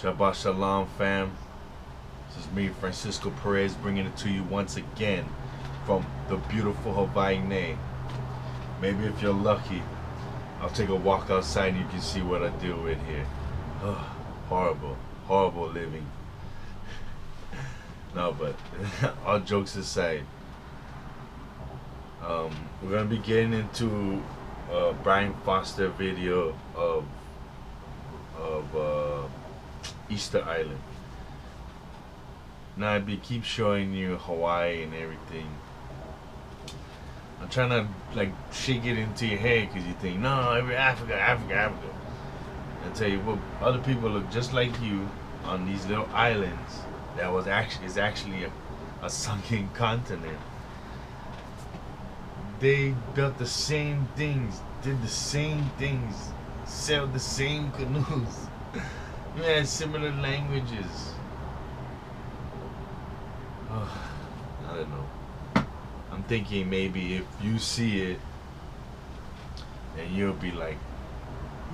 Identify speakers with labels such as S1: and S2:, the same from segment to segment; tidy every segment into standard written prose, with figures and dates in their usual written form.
S1: Shabbat Shalom, fam. This is me, Francisco Perez, bringing it to you once again from the beautiful Hawai'i. Maybe if you're lucky, I'll take a walk outside and you can see what I deal with here. Oh, horrible, horrible living. No, but all jokes aside, we're gonna be getting into a Brian Foster video of Easter Island. Now I keep showing you Hawaii and everything. I'm trying to like shake it into your head because you think, no, every Africa. I tell you what, other people look just like you on these little islands that is actually a sunken continent. They built the same things, did the same things, sailed the same canoes. You had similar languages. Oh, I don't know. I'm thinking maybe if you see it, then you'll be like,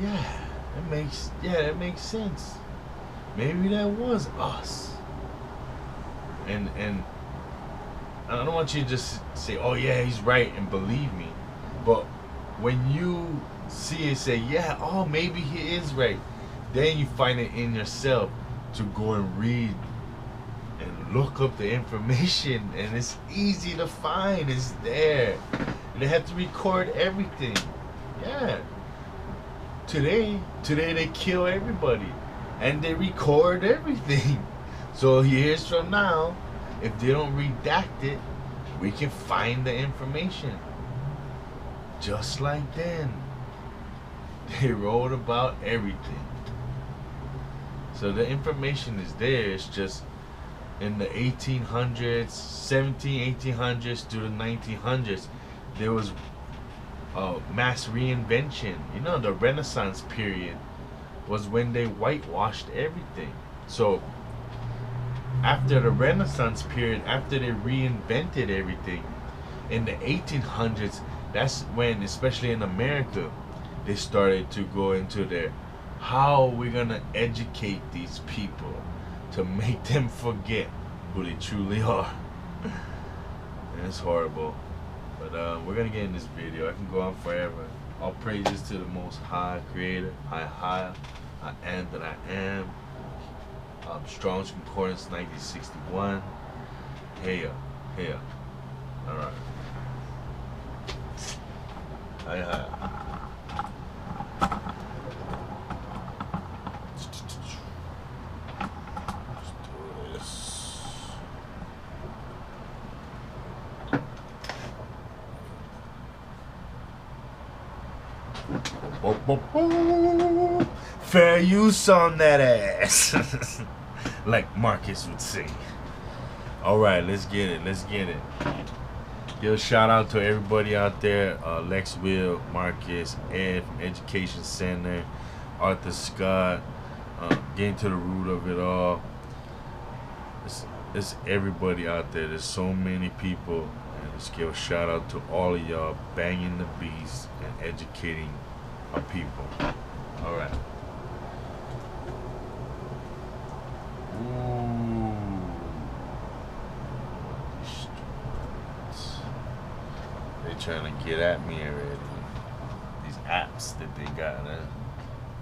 S1: yeah, it makes sense. Maybe that was us. And I don't want you to just say, oh yeah, he's right, and believe me. But when you see it, say, yeah, oh, maybe he is right. Then you find it in yourself to go and read and look up the information, and it's easy to find. It's there. They have to record everything. Yeah. Today they kill everybody, and they record everything. So years from now, if they don't redact it, we can find the information. Just like then, they wrote about everything. So the information is there. It's just in the 1800s, 1800s to the 1900s, there was mass reinvention. You know, the Renaissance period was when they whitewashed everything. So after the Renaissance period, after they reinvented everything, in the 1800s, that's when, especially in America, they started to go into their, how are we gonna educate these people to make them forget who they truly are. And it's horrible. But we're gonna get in this video. I can go on forever. All praises to the Most High Creator. I am that I am. Strong's Concordance 1961. Hey. Alright. Hi. Fair use on that ass. Like Marcus would say. Alright, let's get it. Give a shout out to everybody out there. Lex Will, Marcus, Ed from Education Center, Arthur Scott, getting to the root of it all. It's everybody out there. There's so many people. And let's give a shout out to all of y'all banging the beast and educating our people. Alright. They trying to get at me already. These apps that they got to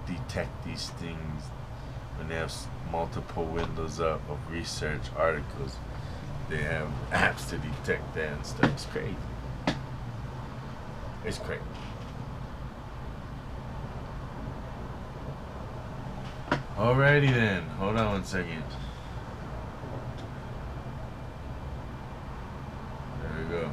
S1: detect these things when they have multiple windows up of research articles. They have apps to detect that and stuff. It's crazy. It's crazy. Alrighty then. Hold on one second. There we go.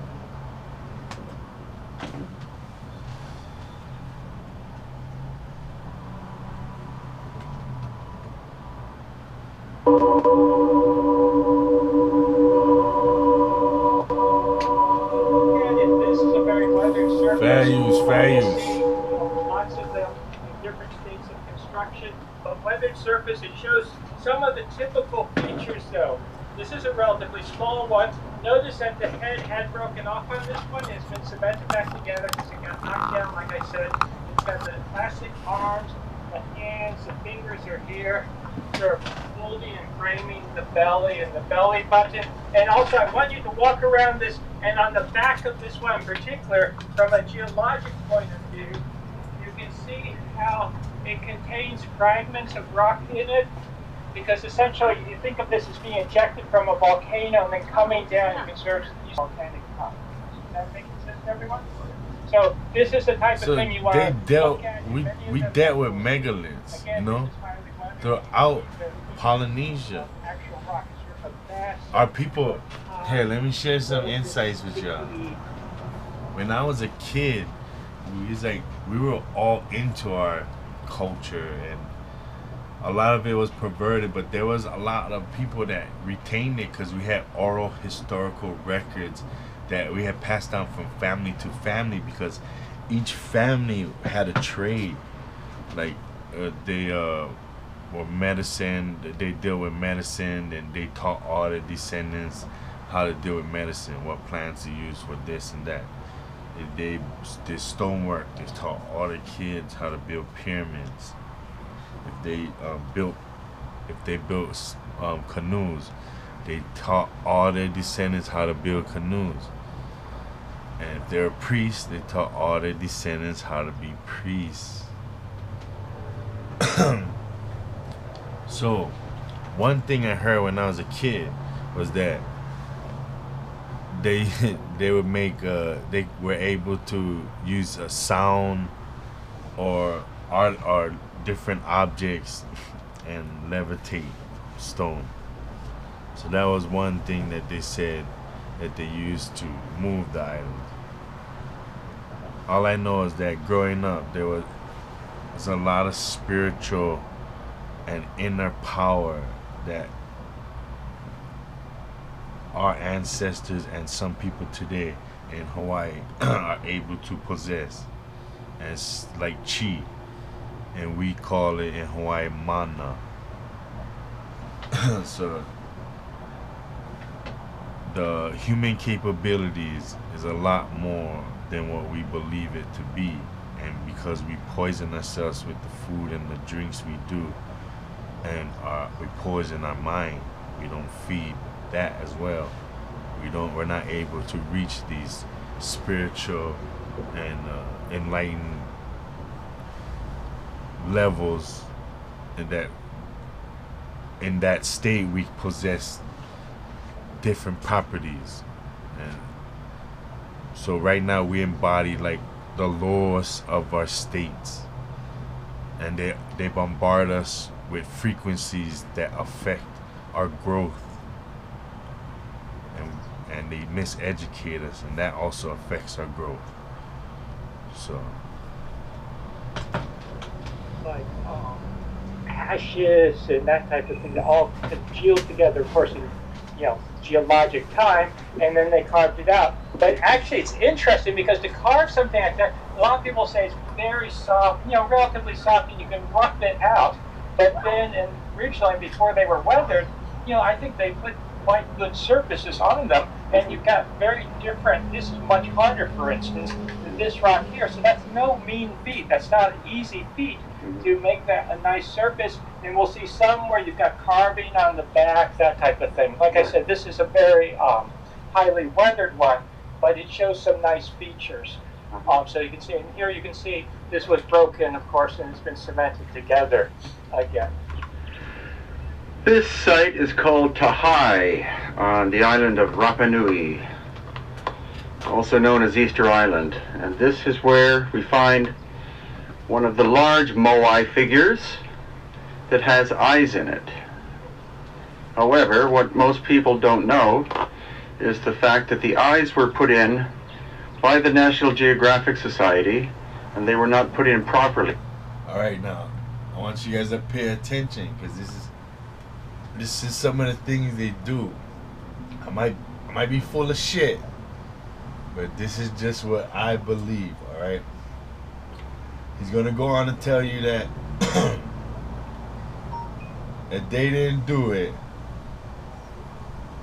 S2: This is a very weathered surface.
S1: Fair use.
S2: Lots of them in different states of construction. But weathered surface, it shows some of the typical features though. This is a relatively small one. Notice that the head had broken off on this one. It's been cemented back together because it got knocked down, like I said. It's got the plastic arms, the hands, the fingers are here. sort of holding and framing the belly and the belly button. And also, I want you to walk around this, and on the back of this one in particular, from a geologic point of view, you can see how it contains fragments of rock in it, because essentially you think of this as being ejected from a volcano and then coming down. You can sort of use volcanic rock. Does that make sense to everyone? So this is the type of thing you want to look at.
S1: We dealt with megaliths,
S2: again,
S1: you know, throughout Polynesia.
S2: Actual rock is sort of a vast,
S1: Our people, here, let me share some insights with y'all. When I was a kid, we were all into our culture, and a lot of it was perverted, but there was a lot of people that retained it because we had oral historical records that we had passed down from family to family, because each family had a trade. Like they were medicine, they deal with medicine, and they taught all their descendants how to deal with medicine, what plants to use for this and that. They did stonework, they taught all the kids how to build pyramids. If they built canoes, they taught all their descendants how to build canoes. And if they're priests, they taught all their descendants how to be priests. So, one thing I heard when I was a kid was that they would make they were able to use a sound or art or different objects and levitate stone. So that was one thing that they said that they used to move the island. All I know is that growing up, there was a lot of spiritual and inner power that our ancestors and some people today in Hawaii are able to possess. And it's like chi, and we call it in Hawaii mana. So the human capabilities is a lot more than what we believe it to be, and because we poison ourselves with the food and the drinks we do, and we poison our mind, we don't feed that as well. We're not able to reach these spiritual and enlightened levels, and in that state we possess different properties. And so right now we embody like the lowest of our states, and they bombard us with frequencies that affect our growth, and they miseducate us, and that also affects our growth. So
S2: like ashes and that type of thing, that all congealed together, of course, in geologic time, and then they carved it out. But actually, it's interesting because to carve something like that, a lot of people say it's very soft, relatively soft, and you can rough it out. But then, and originally before they were weathered, I think they put quite good surfaces on them, and you've got very different. This is much harder, for instance, than this rock here. So that's no mean feat. That's not an easy feat to make that a nice surface. And we'll see some where you've got carving on the back, that type of thing. Like I said, this is a very highly weathered one, but it shows some nice features. So you can see, and here you can see this was broken, of course, and it's been cemented together again.
S3: This site is called Tahiti on the island of Rapa Nui, also known as Easter Island. And this is where we find one of the large moai figures that has eyes in it. However, what most people don't know is the fact that the eyes were put in by the National Geographic Society, and they were not put in properly.
S1: all right, now I want you guys to pay attention, because this is some of the things they do. I might be full of shit, but this is just what I believe. All right, he's gonna go on and tell you that that they didn't do it.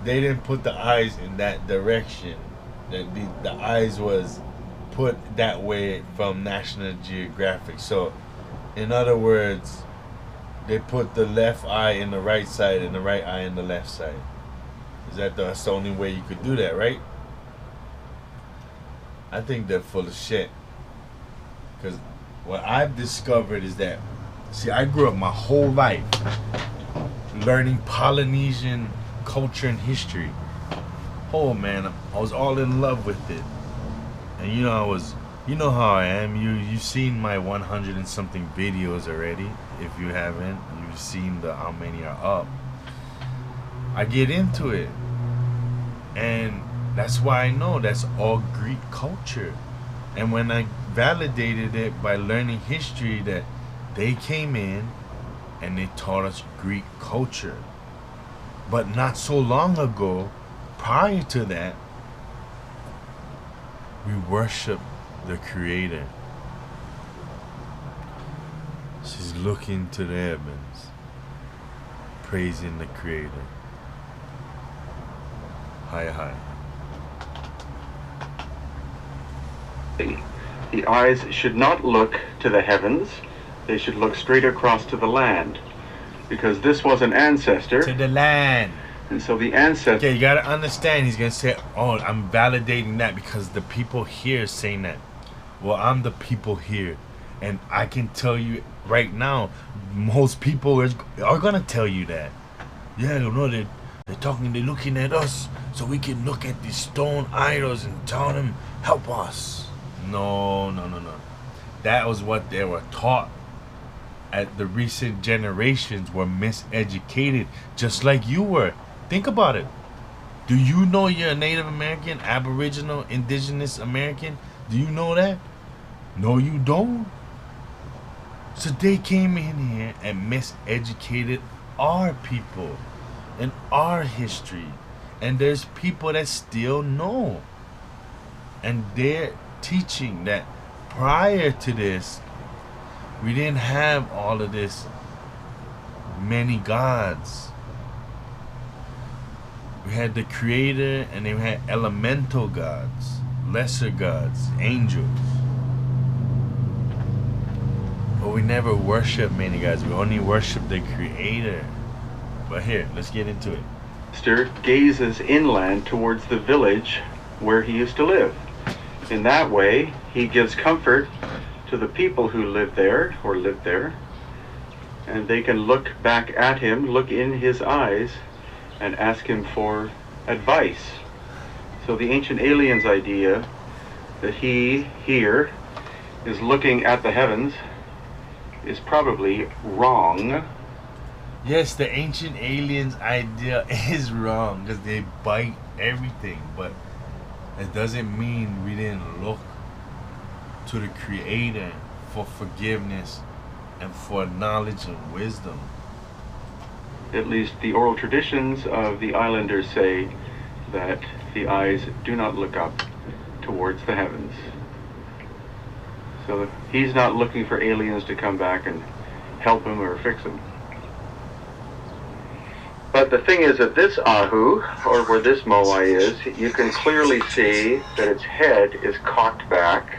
S1: They didn't put the eyes in that direction. That the eyes was put that way from National Geographic. So, in other words, they put the left eye in the right side and the right eye in the left side. That's the only way you could do that, right? I think they're full of shit. Because what I've discovered is that, see, I grew up my whole life learning Polynesian culture and history. Oh man, I was all in love with it. And you know how I am. You've seen my 100 and something videos already. If you haven't, you've seen how many are up. I get into it. And that's why I know that's all Greek culture. And when I validated it by learning history, that they came in and they taught us Greek culture. But not so long ago, prior to that, we worship the Creator. She's looking to the heavens, praising the Creator. Hi.
S3: The eyes should not look to the heavens. They should look straight across to the land, because this was an ancestor.
S1: To the land.
S3: And so the ancestor...
S1: Okay, you gotta understand, he's gonna say, oh, I'm validating that because the people here is saying that. Well, I'm the people here. And I can tell you right now, most people are gonna tell you that. Yeah, you know, they're looking at us, so we can look at these stone idols and tell them, help us. No. That was what they were taught. At the recent generations were miseducated, just like you were. Think about it. Do you know you're a Native American, Aboriginal, Indigenous American? Do you know that? No, you don't. So they came in here and miseducated our people and our history. And there's people that still know. And they're teaching that prior to this, we didn't have all of this many gods. We had the Creator, and then we had elemental gods, lesser gods, angels. But we never worshiped many gods. We only worshiped the Creator. But here, let's get into it.
S3: Gazes inland towards the village where he used to live. In that way, he gives comfort to the people who live there, or lived there, and they can look back at him, look in his eyes, and ask him for advice. So the ancient aliens idea that he here is looking at the heavens is probably wrong.
S1: Yes, the ancient aliens idea is wrong because they bite everything, but it doesn't mean we didn't look to the Creator for forgiveness and for knowledge and wisdom.
S3: At least the oral traditions of the islanders say that the eyes do not look up towards the heavens. So he's not looking for aliens to come back and help him or fix him. But the thing is that this Ahu, or where this Moai is, you can clearly see that its head is cocked back,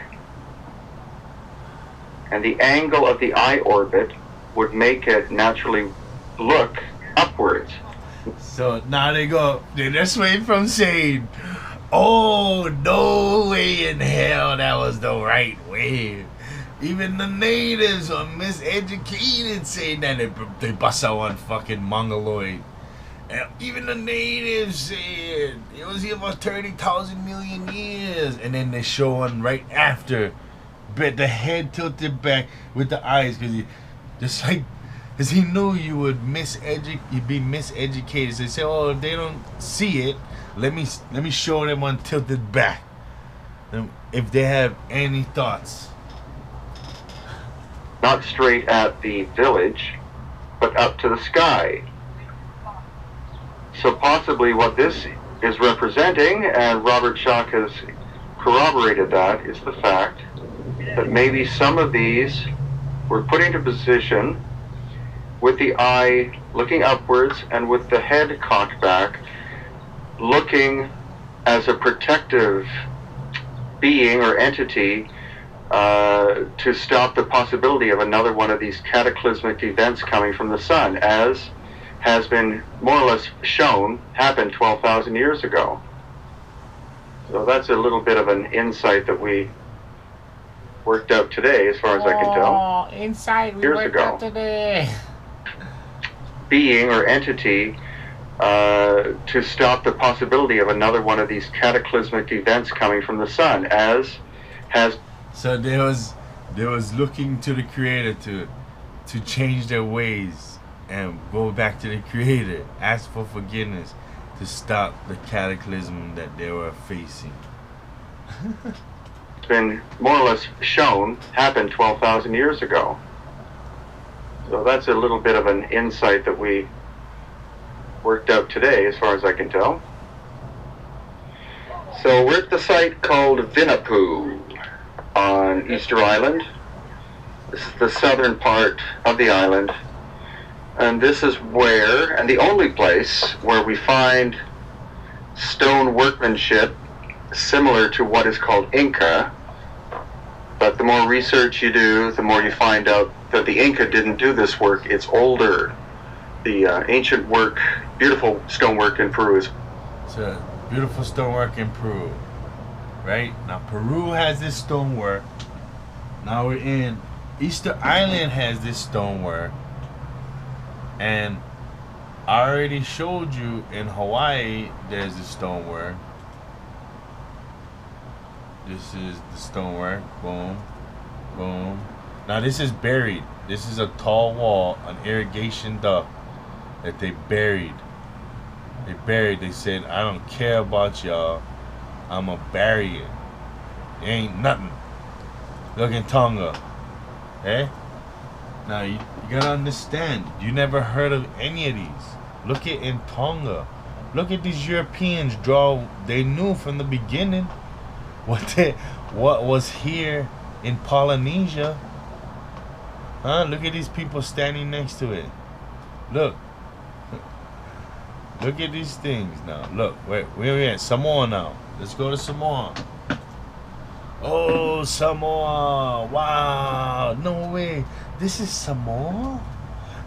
S3: and the angle of the eye orbit would make it naturally look upwards.
S1: So now they go, they're just waiting from saying, oh, no way in hell that was the right way. Even the natives are miseducated saying that they bust out one fucking mongoloid. And even the natives said it was here for 30,000 million years. And then they show one right after, but the head tilted back with the eyes, because he knew you would you'd be miseducated. So they say, oh, if they don't see it, let me show them one tilted back. And if they have any thoughts.
S3: Not straight at the village, but up to the sky. So possibly what this is representing, and Robert Schock has corroborated that, is the fact that maybe some of these were put into position with the eye looking upwards and with the head cocked back, looking as a protective being or entity to stop the possibility of another one of these cataclysmic events coming from the sun, as has been more or less shown happened 12,000 years ago. So that's a little bit of an insight that we worked out today, as far as I can tell.
S1: Insight we
S3: Years
S1: worked
S3: ago.
S1: out today.
S3: Being or entity to stop the possibility of another one of these cataclysmic events coming from the sun, as has.
S1: So they was looking to the Creator to change their ways and go back to the Creator, ask for forgiveness to stop the cataclysm that they were facing.
S3: It's been more or less shown happened 12,000 years ago. So that's a little bit of an insight that we worked out today, as far as I can tell. So we're at the site called Vinapoo on Easter Island. This is the southern part of the island. And this is where, and the only place, where we find stone workmanship similar to what is called Inca. But the more research you do, the more you find out that the Inca didn't do this work. It's older. The ancient work, beautiful stonework in Peru is...
S1: So, beautiful stonework in Peru. Right? Now, Peru has this stonework. Now we're in... Easter Island has this stonework. And I already showed you in Hawaii there's this stonework. This is the stonework. Boom. Boom. Now this is buried. This is a tall wall, an irrigation duct that they buried. They buried. They said, I don't care about y'all. I'ma bury it. It ain't nothing. Look in Tonga. Eh? Now you gotta understand, you never heard of any of these. Look at in Tonga. Look at these Europeans draw. They knew from the beginning what was here in Polynesia. Huh? Look at these people standing next to it. Look. Look at these things now. Look, wait, where we at? Samoa now. Let's go to Samoa. Oh, Samoa. Wow. No way. This is Samoa?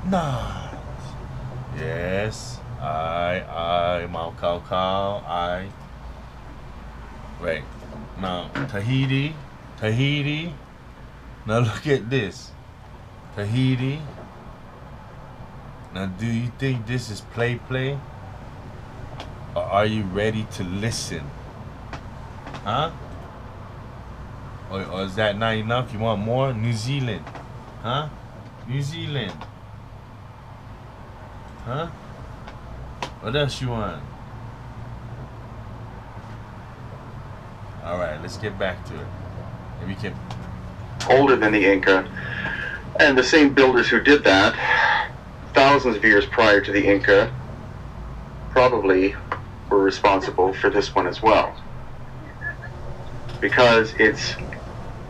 S1: Nah. Yes. I, Mau Kau Kau, I. Right. Now, Tahiti. Now look at this. Tahiti. Now, do you think this is play? Or are you ready to listen? Huh? Or is that not enough? You want more? New Zealand. Huh? New Zealand. Huh? What else you want? Alright, let's get back to it. Maybe we can...
S3: older than the Inca. And the same builders who did that, thousands of years prior to the Inca, probably were responsible for this one as well. Because it's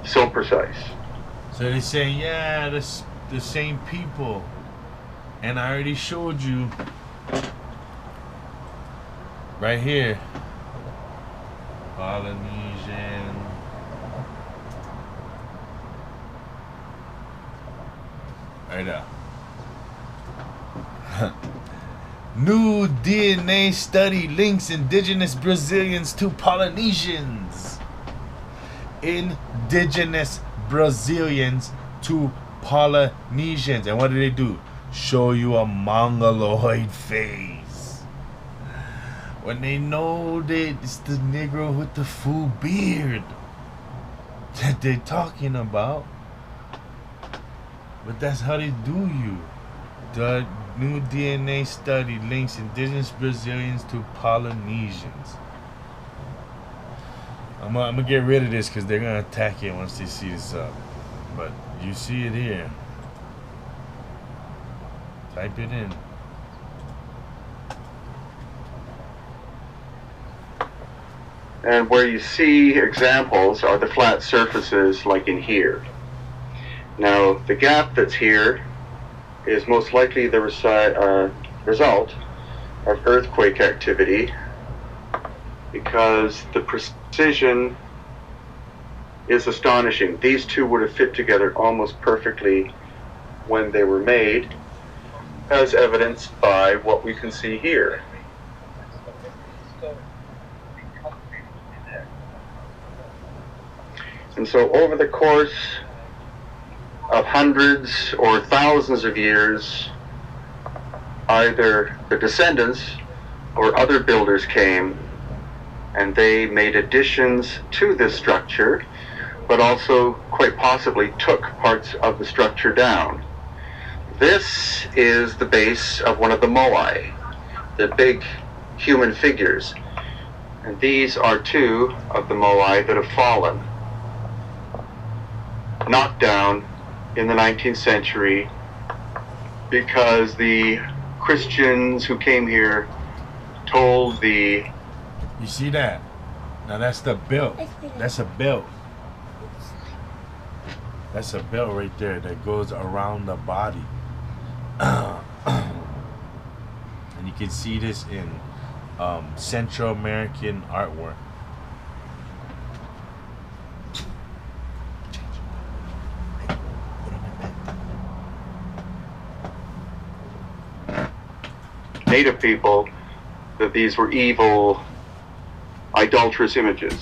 S3: so precise.
S1: So they say, yeah, the same people. And I already showed you right here. Polynesian. Right there. New DNA study links indigenous Brazilians to Polynesians. Indigenous Brazilians to Polynesians. And what do they do? Show you a mongoloid face. When they know that it's the Negro with the full beard that they're talking about. But that's how they do you. The new DNA study links indigenous Brazilians to Polynesians. I'm gonna get rid of this because they're gonna attack it once they see this up. But you see it here. Type it in.
S3: And where you see examples are the flat surfaces like in here. Now the gap that's here is most likely the result of earthquake activity, because the precision is astonishing. These two would have fit together almost perfectly when they were made, as evidenced by what we can see here. And so over the course of hundreds or thousands of years, either the descendants or other builders came and they made additions to this structure, but also quite possibly took parts of the structure down. This is the base of one of the moai, the big human figures. And these are two of the moai that have fallen, knocked down in the 19th century because the Christians who came here told the...
S1: You see that? Now that's the belt. That's a belt. That's a belt right there that goes around the body. And you can see this in Central American artwork.
S3: Native people that these were evil, idolatrous images.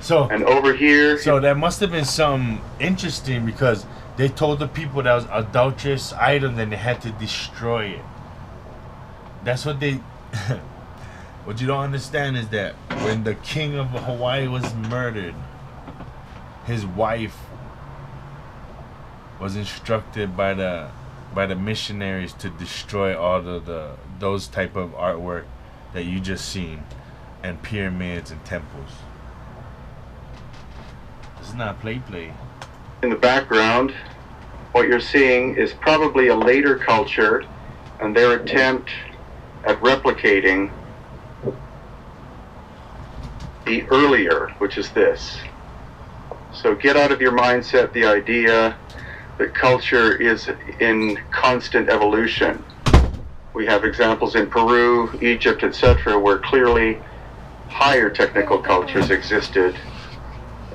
S3: And over here,
S1: so that must have been some interesting, because they told the people that was adulterous item, then they had to destroy it. That's what they... What you don't understand is that when the king of Hawaii was murdered, his wife was instructed by the missionaries to destroy all of those type of artwork that you just seen, and pyramids and temples. It's not play.
S3: in the background, what you're seeing is probably a later culture and their attempt at replicating the earlier, which is this. So get out of your mindset the idea that culture is in constant evolution. We have examples in Peru, Egypt, etc., where clearly higher technical cultures existed,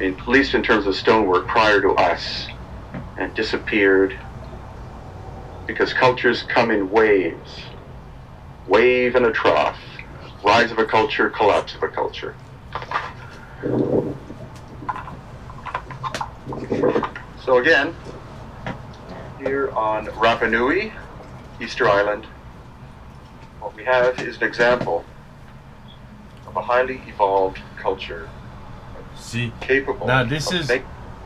S3: at least in terms of stonework, prior to us, and disappeared because cultures come in waves. Wave and a trough. Rise of a culture, collapse of a culture. So again, here on Rapa Nui, Easter Island, what we have is an example of a highly evolved culture.
S1: See,
S3: Capable.
S1: now this is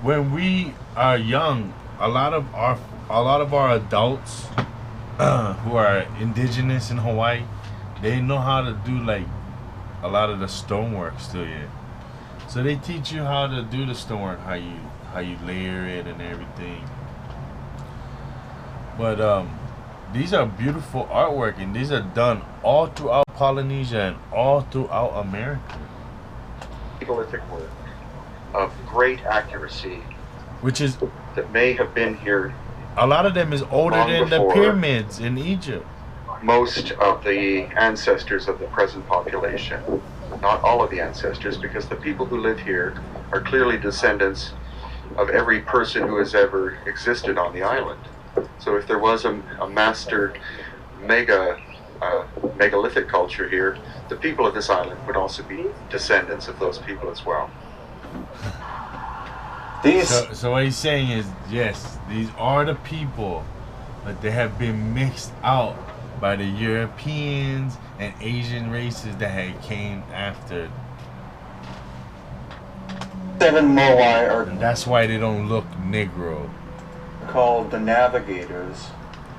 S1: when we are young. A lot of our adults who are indigenous in Hawaii, they know how to do like a lot of the stonework still yet. So they teach you how to do the stonework, how you layer it and everything. But these are beautiful artwork, and these are done all throughout Polynesia and all throughout America.
S3: Megalithic work of great accuracy,
S1: Which is,
S3: that may have been here.
S1: a lot of them is older
S3: Long
S1: than the
S3: before.
S1: pyramids in Egypt.
S3: Most of the ancestors of the present population. Not all of the ancestors, because the people who live here are clearly descendants of every person who has ever existed on the island. So if there was a master megalithic culture here, the people of this island would also be descendants of those people as well.
S1: So what he's saying is, yes, these are the people, but they have been mixed out by the Europeans and Asian races that had came after.
S4: 7 moai are
S1: And that's why they don't look Negro.
S4: called the navigators,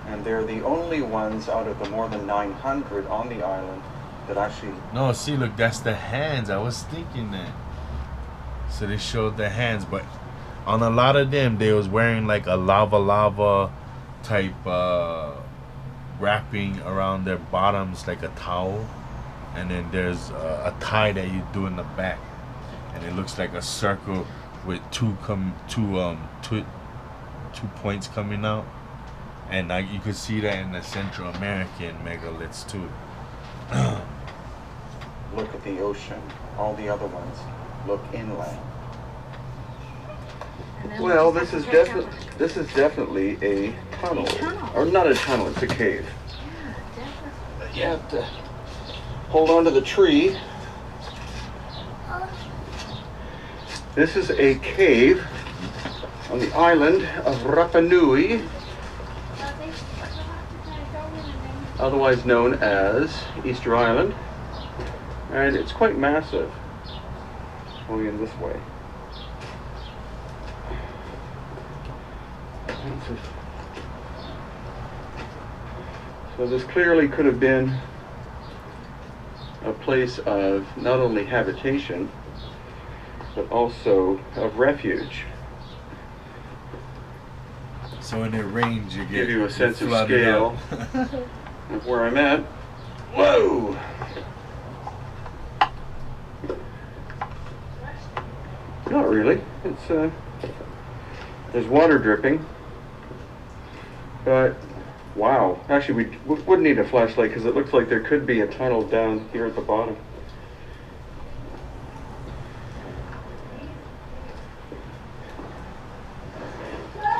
S4: and they're the only ones out of the more than 900 on the island that actually...
S1: No, see, look, that's the hands. I was thinking that. So they showed the hands, but on a lot of them, they was wearing like a lava type wrapping around their bottoms, like a towel, and then there's a tie that you do in the back, and it looks like a circle with two points coming out, and like you could see that in the Central American megaliths too.
S4: look at the ocean. All the other ones look inland. Well, this is definitely a tunnel. Or not a tunnel, it's a cave.
S5: Yeah, definitely.
S4: You have to hold on to the tree. This is a cave on the island of Rapa Nui, otherwise known as Easter Island, and it's quite massive. Going in this way. So this clearly could have been a place of not only habitation, but also of refuge.
S1: So when it rains, you get
S4: Give you a sense of
S1: flooded
S4: scale
S1: out.
S4: of where I'm at. Whoa! Not really. It's there's water dripping, but wow. Actually, we wouldn't need a flashlight because it looks like there could be a tunnel down here at the bottom.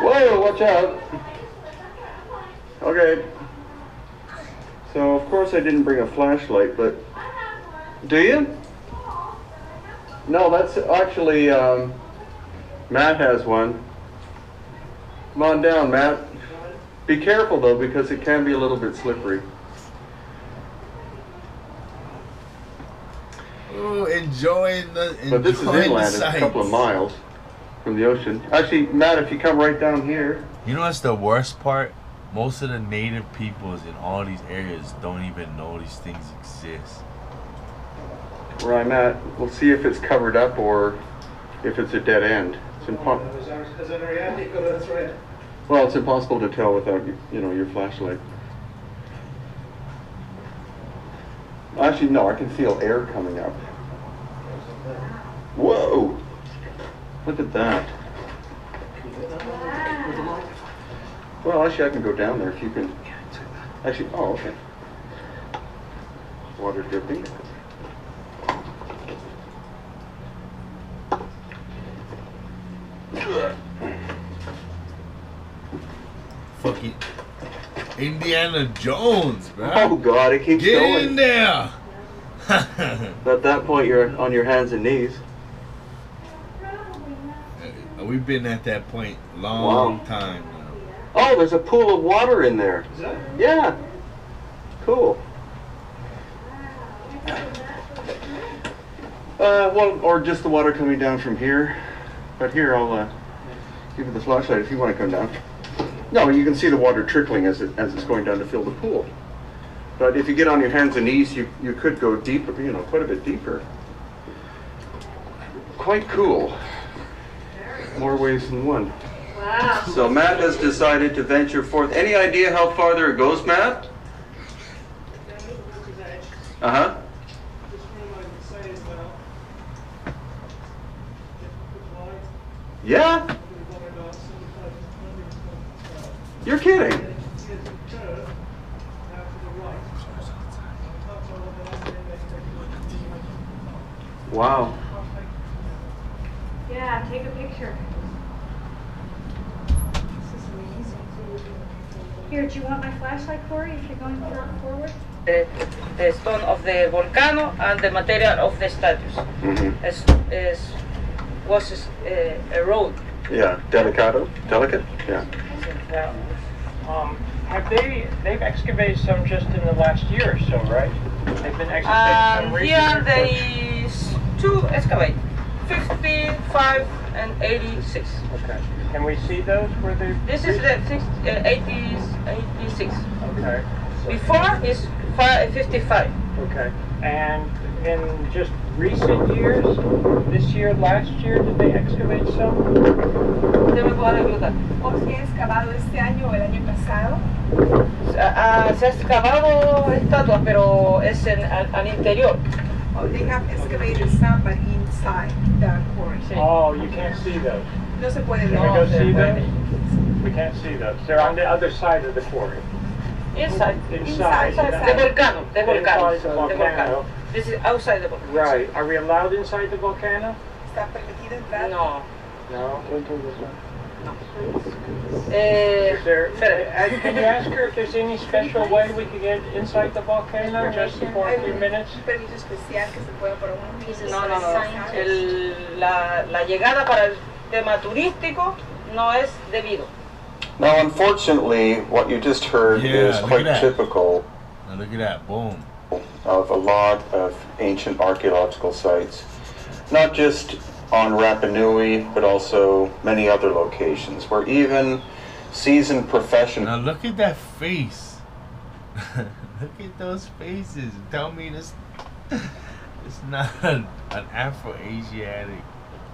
S4: Whoa, watch out. Okay. So, of course I didn't bring a flashlight, but... Do you? No, that's actually, Matt has one. Come on down, Matt. Be careful, though, because it can be a little bit slippery.
S1: Ooh, enjoying the
S4: But this is inland, it's a couple of miles from the ocean. Actually, Matt, if you come right down here...
S1: You know what's the worst part? Most of the native peoples in all these areas don't even know these things exist.
S4: Where I'm at, we'll see if it's covered up or if it's a dead end. It's well, it's impossible to tell without, your flashlight. Actually, no, I can feel air coming up. Whoa! Look at that. Well, actually, I can go down there if you can. Actually, oh, okay. Water dripping.
S1: Fucking Indiana Jones, bro.
S4: Oh God, it keeps
S1: Get
S4: going.
S1: in there.
S4: At that point, you're on your hands and knees.
S1: We've been at that point long time now.
S4: Oh, there's a pool of water in there.
S2: Is that?
S4: Yeah. Cool. Well, or just the water coming down from here. But here, I'll give you the flashlight if you want to come down. No, you can see the water trickling as it's going down to fill the pool. But if you get on your hands and knees, you could go deeper, quite a bit deeper. Quite cool. More ways than one.
S5: Wow.
S4: So Matt has decided to venture forth. Any idea how farther it goes, Matt? Uh-huh. Yeah? You're kidding. Wow.
S5: Yeah, take a picture. This is amazing. Here, do you want my flashlight, Corey, if you're going forward?
S6: The stone of the volcano and the material of the statues. Was a road.
S4: Yeah, delicate? Yeah.
S2: They've excavated some just in the last year or so, right? They've been excavating some
S6: Here there
S2: recently.
S6: is two excavate, 55 and 86.
S2: Okay. Can we see those? Where they?
S6: This is the 86.
S2: Okay.
S6: Before is 55.
S2: Okay. And in just recent years, this year, last year, did they excavate some?
S6: ¿Usted me puede ayudar?
S7: ¿O se ha excavado este año o el año pasado?
S6: Se ha excavado estatuas, pero es al interior.
S7: Oh, they have excavated some, but inside the quarry.
S2: Oh, you can't see those.
S7: No se puede
S2: Can we
S7: ver.
S2: go see those? We can't see those. They're on the other side of the quarry.
S6: Inside.
S2: Inside.
S6: De volcano.
S2: Inside the volcano.
S6: This is outside the volcano.
S2: Right. Are we allowed inside the volcano?
S7: ¿Está permitido entrar?
S6: No.
S2: No.
S6: Eh,
S2: Is there, can you ask her if there's any special way we could get inside the volcano just for a few minutes?
S7: Un permiso especial que se pueda por unos minutos.
S6: no. La llegada para el tema turístico no es debido.
S4: Now, unfortunately, what you just heard is quite typical
S1: Now look at that, boom.
S4: of a lot of ancient archaeological sites, not just on Rapa Nui, but also many other locations, where even seasoned
S1: Now
S4: professionals
S1: look at that face. Look at those faces. Tell me this. It's not an Afro-Asiatic,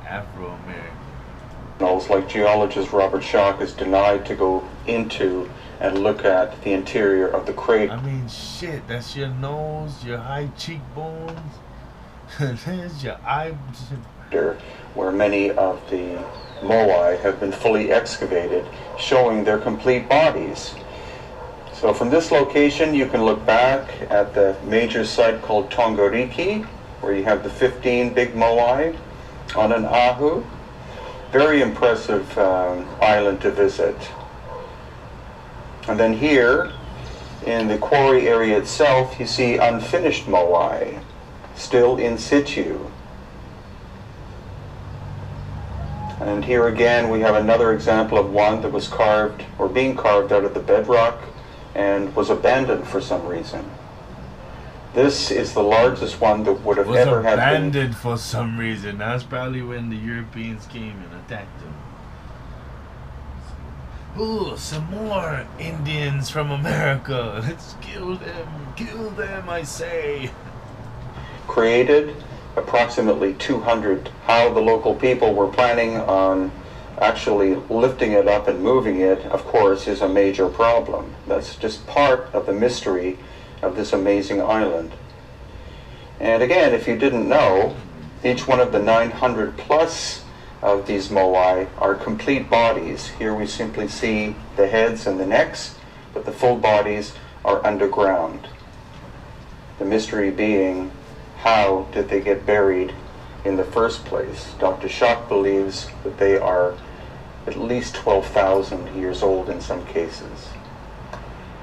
S1: Afro-American.
S4: like geologist Robert Schock is denied to go into and look at the interior of the crater.
S1: I mean, shit. That's your nose, your high cheekbones. There's your eye.
S4: Where many of the moai have been fully excavated, showing their complete bodies. So from this location, you can look back at the major site called Tongariki, where you have the 15 big moai on an ahu. Very impressive island to visit. And then here, in the quarry area itself, you see unfinished moai, still in situ. And here again we have another example of one that was carved or being carved out of the bedrock and was abandoned for some reason. This is the largest one that would have ever had been
S1: abandoned for some reason. That's probably when the Europeans came and attacked them. Ooh, some more Indians from America. Let's kill them, I say.
S4: created. Approximately 200. How the local people were planning on actually lifting it up and moving it, of course, is a major problem. That's just part of the mystery of this amazing island. And again, if you didn't know, each one of the 900 plus of these moai are complete bodies. Here we simply see the heads and the necks, but the full bodies are underground. The mystery being, how did they get buried in the first place? Dr. Schock believes that they are at least 12,000 years old in some cases.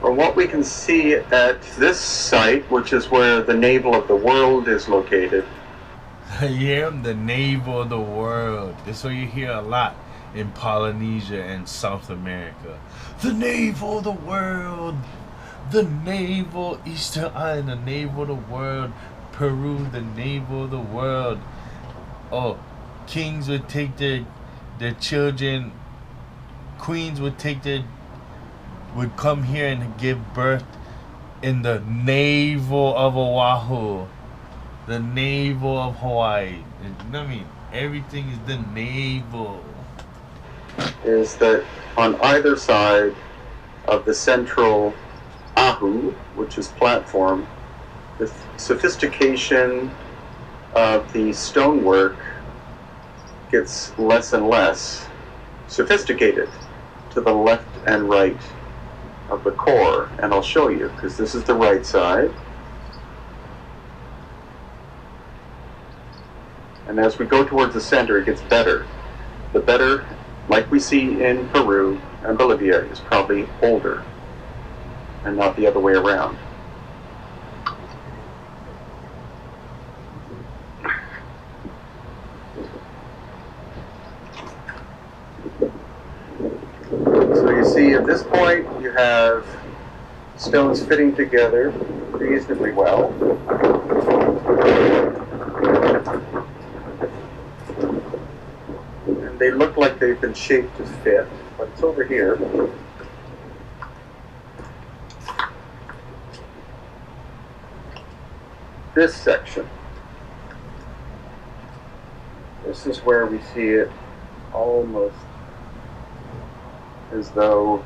S4: From what we can see at this site, which is where the navel of the world is located.
S1: Yeah, the navel of the world. This is what you hear a lot in Polynesia and South America. The navel of the world. The navel, Easter Island, the navel of the world. Peru, the navel of the world. Oh, kings would take their children. Queens would come here and give birth in the navel of Oahu, the navel of Hawaii. I mean, everything is the navel.
S4: Is that on either side of the central ahu, which is platform, the sophistication of the stonework gets less and less sophisticated to the left and right of the core. And I'll show you, because this is the right side. And as we go towards the center, it gets better. The better, like we see in Peru and Bolivia, is probably older and not the other way around. So you see at this point you have stones fitting together reasonably well. And they look like they've been shaped to fit, but it's over here. This section. This is where we see it almost as though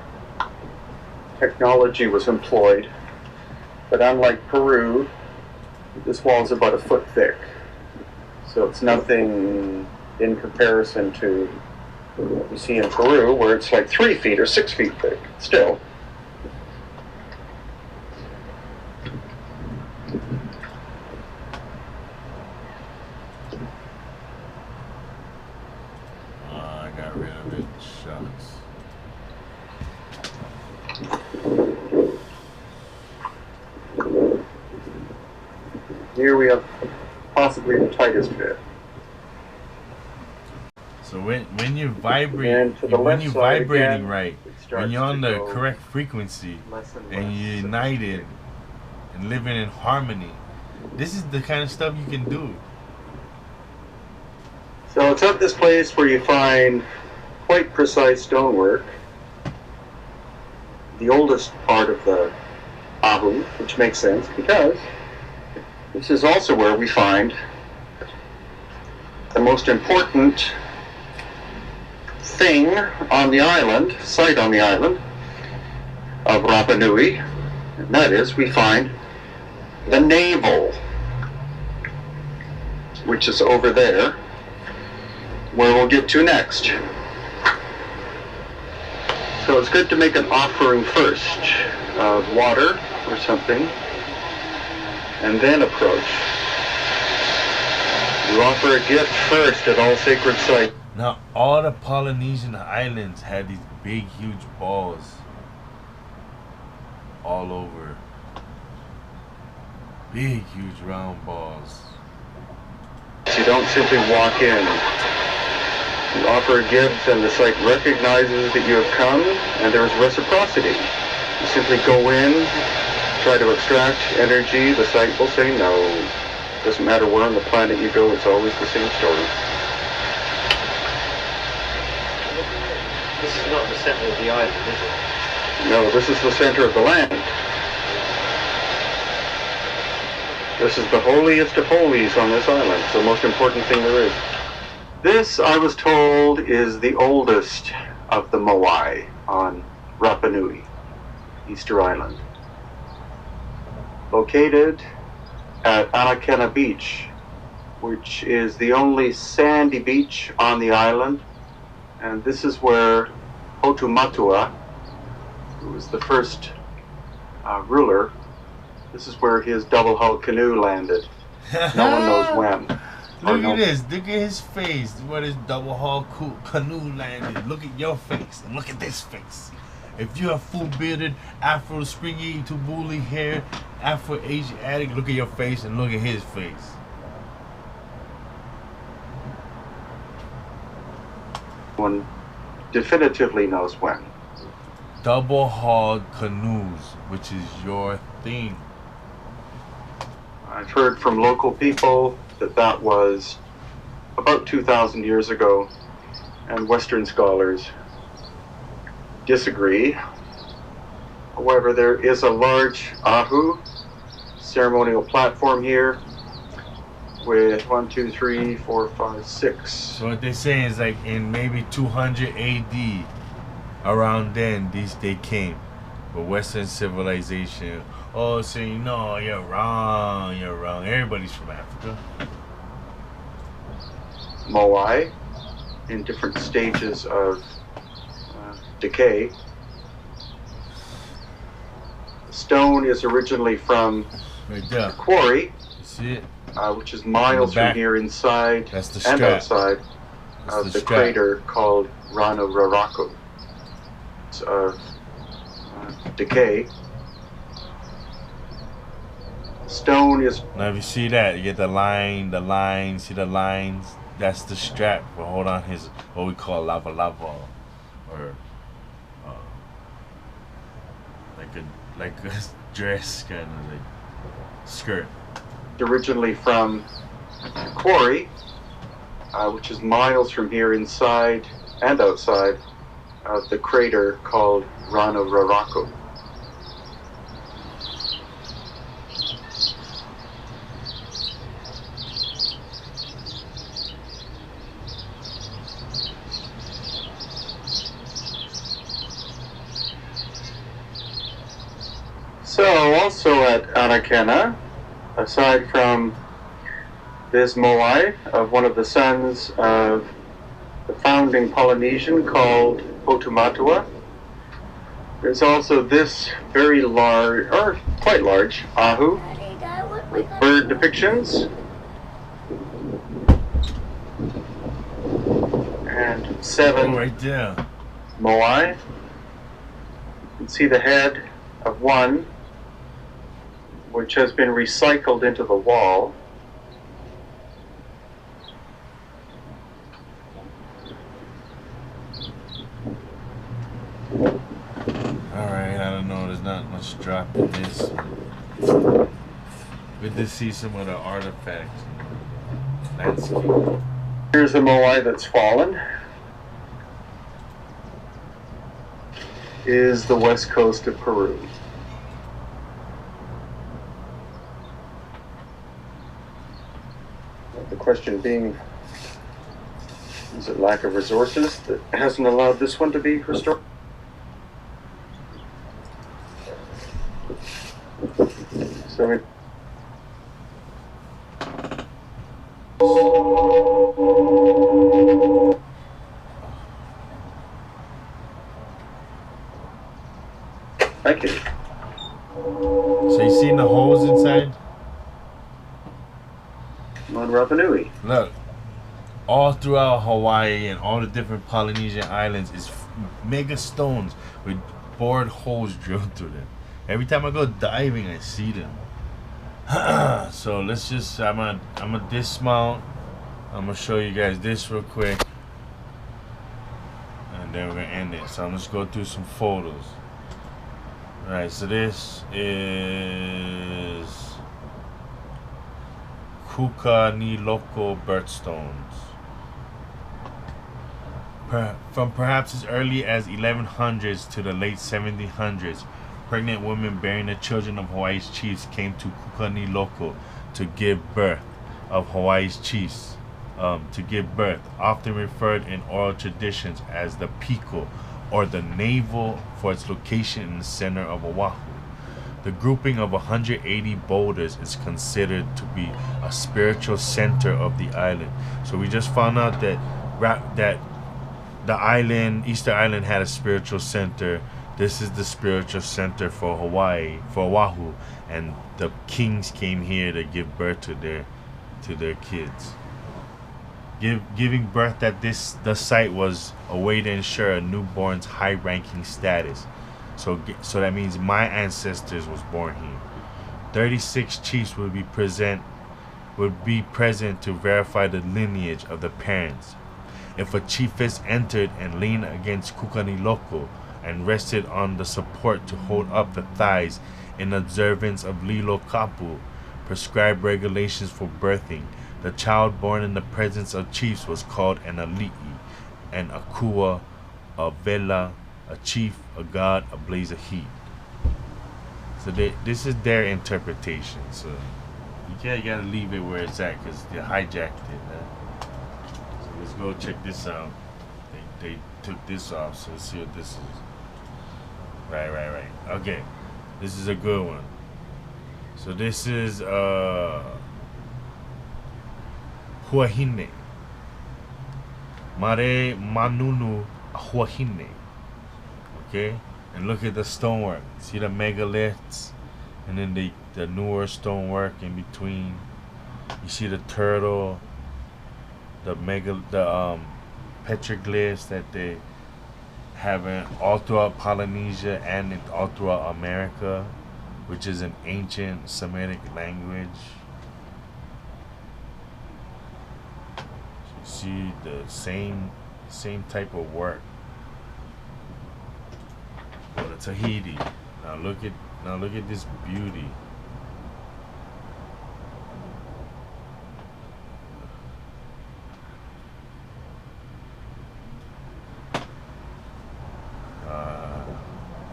S4: technology was employed. But unlike Peru, this wall is about a foot thick. So it's nothing in comparison to what we see in Peru, where it's like 3 feet or 6 feet thick, still.
S1: I got rid of it. Shucks.
S4: Here we have possibly the tightest fit.
S1: So when you vibrate,
S4: And to the
S1: when
S4: left
S1: you're
S4: side
S1: vibrating
S4: again,
S1: right,
S4: it starts
S1: when you're on
S4: to
S1: the
S4: go
S1: correct frequency,
S4: less and
S1: and
S4: less
S1: you're united and living in harmony, this is the kind of stuff you can do.
S4: So it's at this place where you find quite precise stonework. The oldest part of the Ahu, which makes sense because this is also where we find the most important thing on the island, site on the island of Rapa Nui, and that is we find the navel, which is over there, where we'll get to next. So it's good to make an offering first of water or something, and then approach. You offer a gift first at all sacred sites.
S1: Now, all the Polynesian islands had these big, huge balls all over. Big, huge round balls.
S4: You don't simply walk in. You offer a gift and the site recognizes that you have come and there is reciprocity. You simply go in, try to extract energy, the site will say no. Doesn't matter where on the planet you go, it's always the same story.
S8: This is not the center of the island, is it?
S4: No, this is the center of the land. This is the holiest of holies on this island. It's the most important thing there is. This, I was told, is the oldest of the moai on Rapa Nui, Easter Island. Located at Anakena Beach, which is the only sandy beach on the island. And this is where Hotumatua, who was the first ruler, this is where his double-hull canoe landed. No one knows when.
S1: Look at this. Look at his face. What is double-hull canoe landed? Look at your face and look at this face. If you have full-bearded, Afro springy to woolly hair, Afro-Asiatic, look at your face and look at his face.
S4: One definitively knows when.
S1: Double-hull canoes, which is your thing.
S4: I've heard from local people that that was about 2,000 years ago, and Western scholars disagree. However, there is a large Ahu ceremonial platform here with 1, 2, 3, 4, 5, 6.
S1: So what they're saying is like in maybe 200 AD, around then, they came. But Western civilization, oh, saying, no, you're wrong. Everybody's from Africa.
S4: Moai, in different stages of decay. Stone is originally from
S1: Right there.
S4: a quarry,
S1: You see it?
S4: which is miles from here inside
S1: That's the
S4: and
S1: strap.
S4: outside
S1: That's
S4: of the
S1: strap.
S4: crater called Rana Raraku. Of decay. Stone is
S1: Now if you see that, you get the line, see the lines? That's the strap for hold on his, what we call lava, or like a dress, kind of like skirt.
S4: originally from a quarry, which is miles from here inside and outside of the crater called Rana Raraku. So also at Anakena, aside from this moai of one of the sons of the founding Polynesian called Hotumatua, there's also this very large, or quite large, Ahu with bird depictions.
S3: And 7
S1: right there.
S3: moai. You can see the head of one, which has been recycled into the wall.
S1: Alright, I don't know, there's not much drop in this. Good to see some of the artifacts. Landscape.
S3: Here's the moai that's fallen. Is the west coast of Peru. The question being, is it lack of resources that hasn't allowed this one to be restored? So thank you.
S1: So you seen the holes inside?
S3: On Rapa Nui.
S1: Look, all throughout Hawaii and all the different Polynesian islands is mega stones with bored holes drilled through them. Every time I go diving, I see them. So let's just, I'm gonna dismount. I'm gonna show you guys this real quick, and then we're gonna end it. So I'm just go through some photos. All right, so this is Kuka ni Loko birthstones. From perhaps as early as 1100s to the late 1700s, pregnant women bearing the children of Hawaii's chiefs came to Kuka ni Loko to give birth. Often referred in oral traditions as the piko, or the navel, for its location in the center of Oahu. The grouping of 180 boulders is considered to be a spiritual center of the island. So we just found out that the island, Easter Island, had a spiritual center. This is the spiritual center for Hawaii, for Oahu, and the kings came here to give birth to their kids. Giving birth at the site was a way to ensure a newborn's high-ranking status. So that means my ancestors was born here. 36 chiefs would be present to verify the lineage of the parents. If a chiefess entered and leaned against Kuka ni Loko and rested on the support to hold up the thighs in observance of Lilo Kapu, prescribed regulations for birthing, the child born in the presence of chiefs was called an ali'i, an akua, a vela, a chief, a god, a blaze of heat. So this is their interpretation. So you gotta leave it where it's at because they hijacked it. So let's go check this out. They took this off, so let's see what this is. Right. Okay, this is a good one. So this is Huahine. Mare Manunu Huahine. Okay? And look at the stonework. See the megaliths? And then the newer stonework in between. You see the turtle, the petroglyphs that they have all throughout Polynesia and all throughout America, which is an ancient Semitic language. See the same type of work. Go to Tahiti. Now look at this beauty.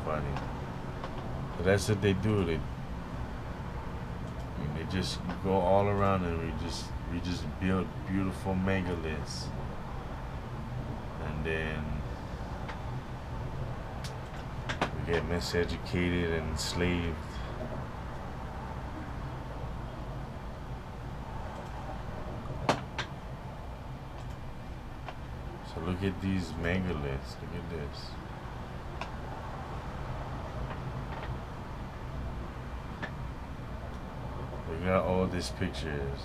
S1: Funny. So that's what they do. They just go all around and we just build beautiful megaliths, and then we get miseducated and enslaved. So look at these megaliths. Look at this. Look how old this picture is.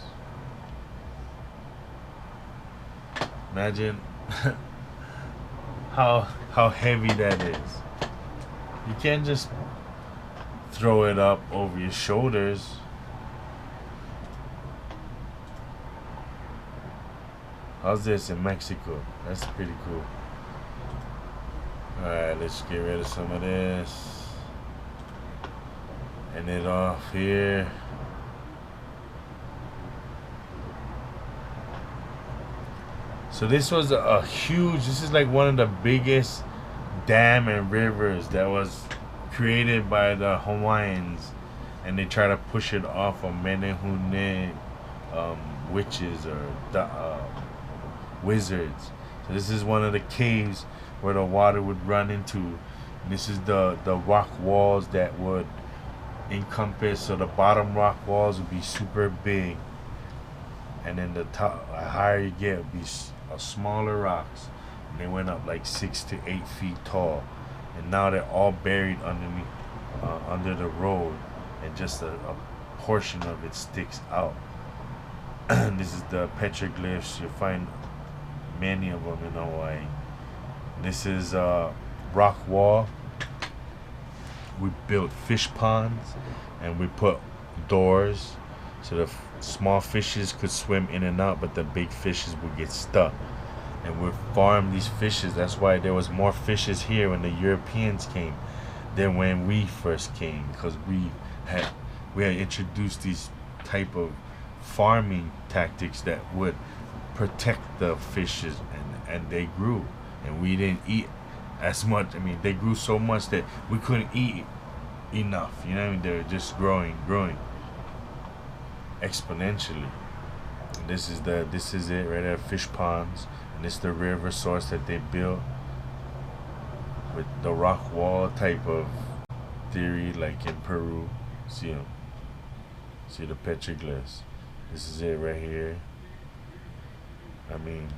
S1: Imagine how heavy that is. You can't just throw it up over your shoulders. How's this in Mexico? That's pretty cool. Alright, let's get rid of some of this. And it off here. So this was a huge, this is like one of the biggest dam and rivers that was created by the Hawaiians, and they try to push it off of Menehune witches or wizards. So this is one of the caves where the water would run into. And this is the rock walls that would encompass, so the bottom rock walls would be super big, and then the top, the higher you get, would be smaller rocks, and they went up like 6 to 8 feet tall, and now they're all buried underneath under the road, and just a portion of it sticks out. This is the petroglyphs. You'll find many of them in Hawaii. This is rock wall. We built fish ponds, and we put doors so the small fishes could swim in and out, but the big fishes would get stuck. And we farmed these fishes. That's why there was more fishes here when the Europeans came than when we first came, because we had introduced these type of farming tactics that would protect the fishes, and they grew, and we didn't eat as much. I mean, they grew so much that we couldn't eat enough. You know what I mean? They're just growing exponentially. And this is it right there, fish ponds, and this is the river source that they built with the rock wall type of theory, like in Peru. See them? See the petroglyphs? This is it right here. I mean,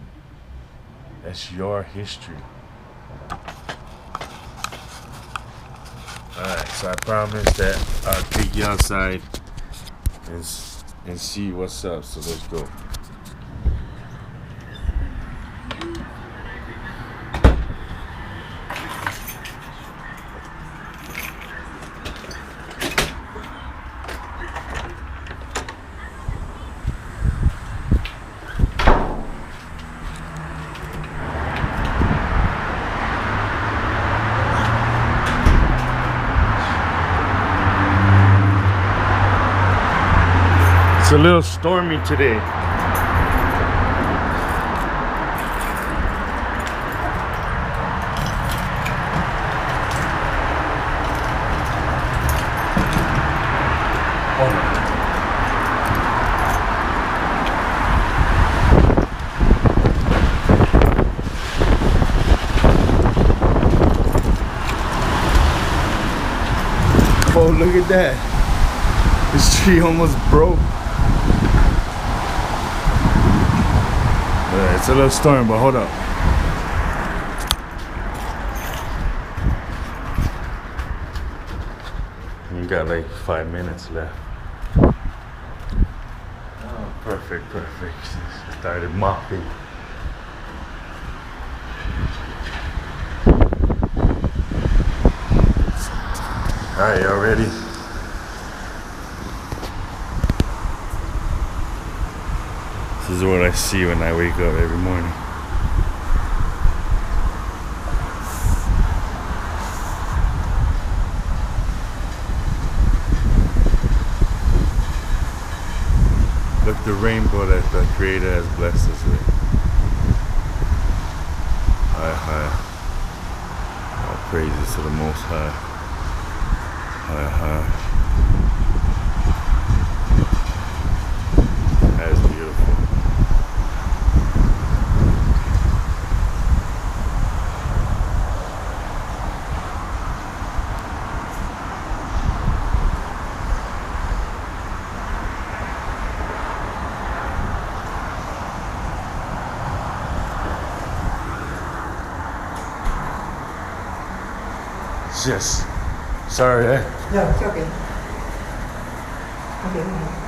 S1: that's your history. Alright, so I promise that I'll take you outside and see what's up. So let's go. It's a little stormy today. Oh, look at that. This tree almost broke. It's a little storm, but hold up. We got like 5 minutes left. Oh, perfect. Started mopping. Alright, y'all ready? This is what I see when I wake up every morning. Look, the rainbow that the Creator has blessed us with. High. All praises to the Most High. High. That is beautiful. Yes. Sorry, eh?
S7: No, it's okay. Okay.